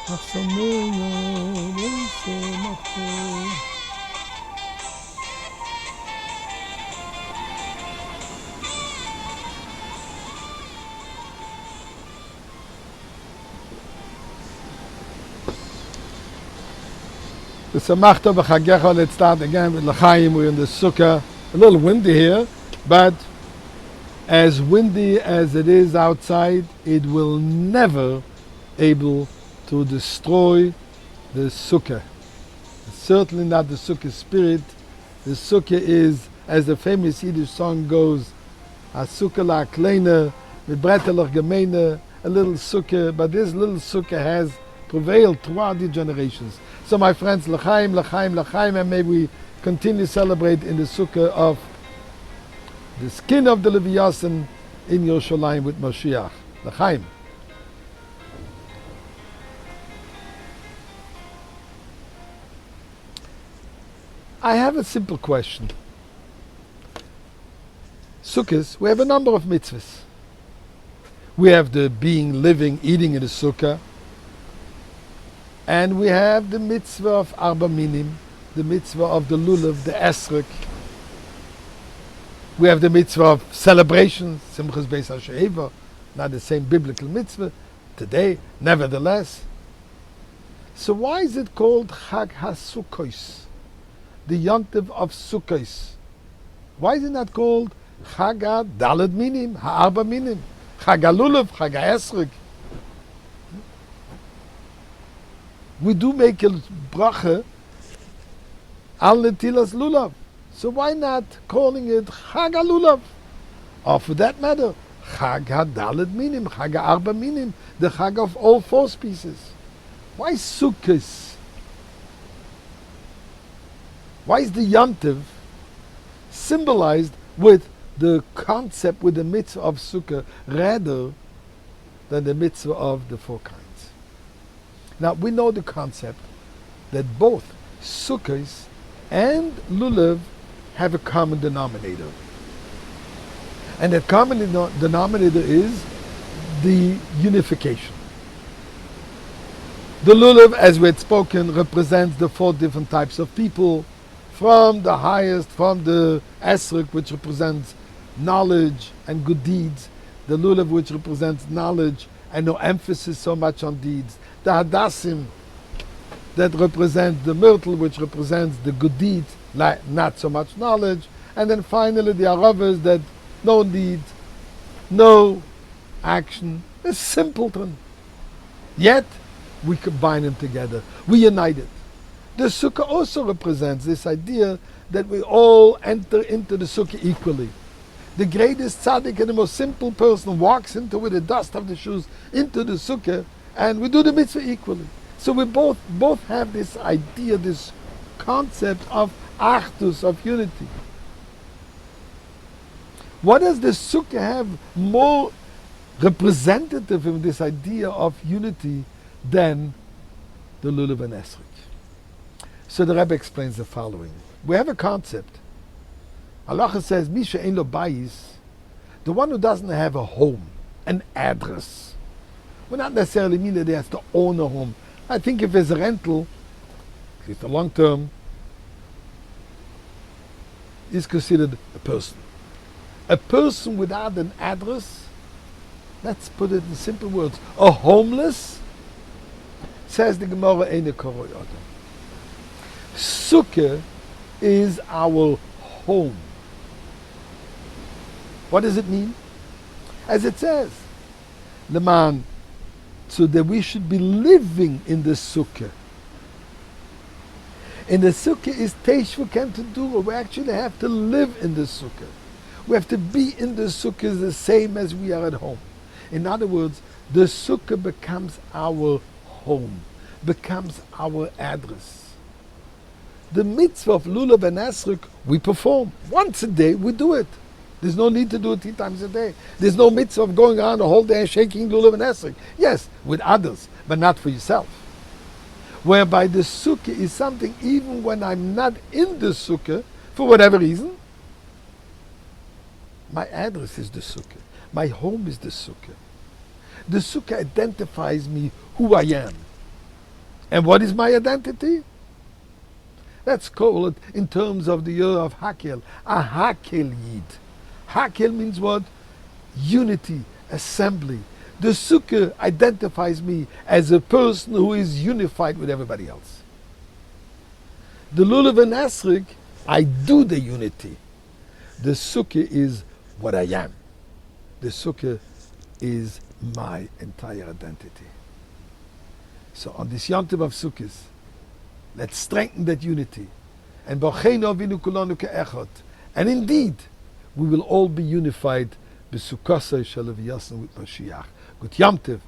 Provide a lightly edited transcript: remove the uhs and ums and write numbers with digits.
Samachta b'chagecha. Let's start again with L'chaim. We're in the Sukkah. A little windy here, but as windy as it is outside, it will never able to destroy the Sukkah. Certainly not the Sukkah spirit. The Sukkah is, as the famous Yiddish song goes, a Sukkah la kleine, mit bretelach gemeine, a little Sukkah, but this little Sukkah has prevailed throughout the generations. So my friends, L'chaim, L'chaim, L'chaim, and may we continue to celebrate in the Sukkah of the skin of the Leviathan in Yerushalayim with Mashiach. L'chaim. I have a simple question. Sukkahs, we have a number of mitzvahs. We have the being, living, eating in the Sukkah. And we have the mitzvah of Arba Minim, the mitzvah of the Lulav, the Esrog. We have the mitzvah of celebration, Simchas Beis HaShe'eva, not the same biblical mitzvah today, nevertheless. So why is it called Chag HaSukkos, the Yom Tov of Sukkos? Why is it not called Chag HaDaled Minim, HaArba Minim, Chag HaLulav, Chag HaEsrog? We do make a bracha al netilas lulav. So why not calling it Chag HaLulav? Or for that matter, Chag HaDaled Minim, Chag HaArba Minim, the Chag of all four species. Why Sukkos? Why is the Yom Tov symbolized with the concept, with the mitzvah of Sukkah, rather than the mitzvah of the four kinds? Now, we know the concept that both Sukkos and Lulav have a common denominator. And that common denominator is the unification. The Lulav, as we had spoken, represents the four different types of people, from the highest, from the Esrog, which represents knowledge and good deeds, the Lulav, which represents knowledge and no emphasis so much on deeds, the Hadassim, that represents the myrtle, which represents the good deeds, not so much knowledge, and then finally the Aravas, that no deed, no action, a simpleton. Yet, we combine them together, we unite it. The Sukkah also represents this idea that we all enter into the Sukkah equally. The greatest tzaddik and the most simple person walks into, with the dust of the shoes, into the Sukkah, and we do the mitzvah equally. So we both have this idea, this concept of achdus, of unity. What does the Sukkah have more representative in this idea of unity than the Lulav and Esrog? So the Rebbe explains the following. We have a concept. Halacha says, Misha ein lo bayis, the one who doesn't have a home, an address. We not necessarily mean that he has to own a home. I think if it's a rental, at least a long term, is considered a person. A person without an address, let's put it in simple words, a homeless, says the Gemara, Eine Koroi Adam. Sukkah is our home. What does it mean? As it says, the man, so that we should be living in the Sukkah. And the Sukkah is Teshuvah Ken Tedura. We actually have to live in the Sukkah. We have to be in the Sukkah the same as we are at home. In other words, the Sukkah becomes our home, becomes our address. The mitzvah of Lulav and Esrog, we perform. Once a day, we do it. There's no need to do it 3 times a day. There's no mitzvah of going around the whole day and shaking Lulav and Esrog. Yes, with others, but not for yourself. Whereby the Sukkah is something, even when I'm not in the Sukkah, for whatever reason, my address is the Sukkah. My home is the Sukkah. The Sukkah identifies me who I am. And what is my identity? Let's call it in terms of the year of Hakel, a Hakel Yid. Hakel means what? Unity, assembly. The Sukkah identifies me as a person who is unified with everybody else. The Lulav and Esrik, I do the unity. The Sukkah is what I am. The Sukkah is my entire identity. So on this Yom Tov of Sukkot, let's strengthen that unity. And indeed, we will all be unified. B'Sukkosei shel Yasnu with Mashiach. Good Yom Tov.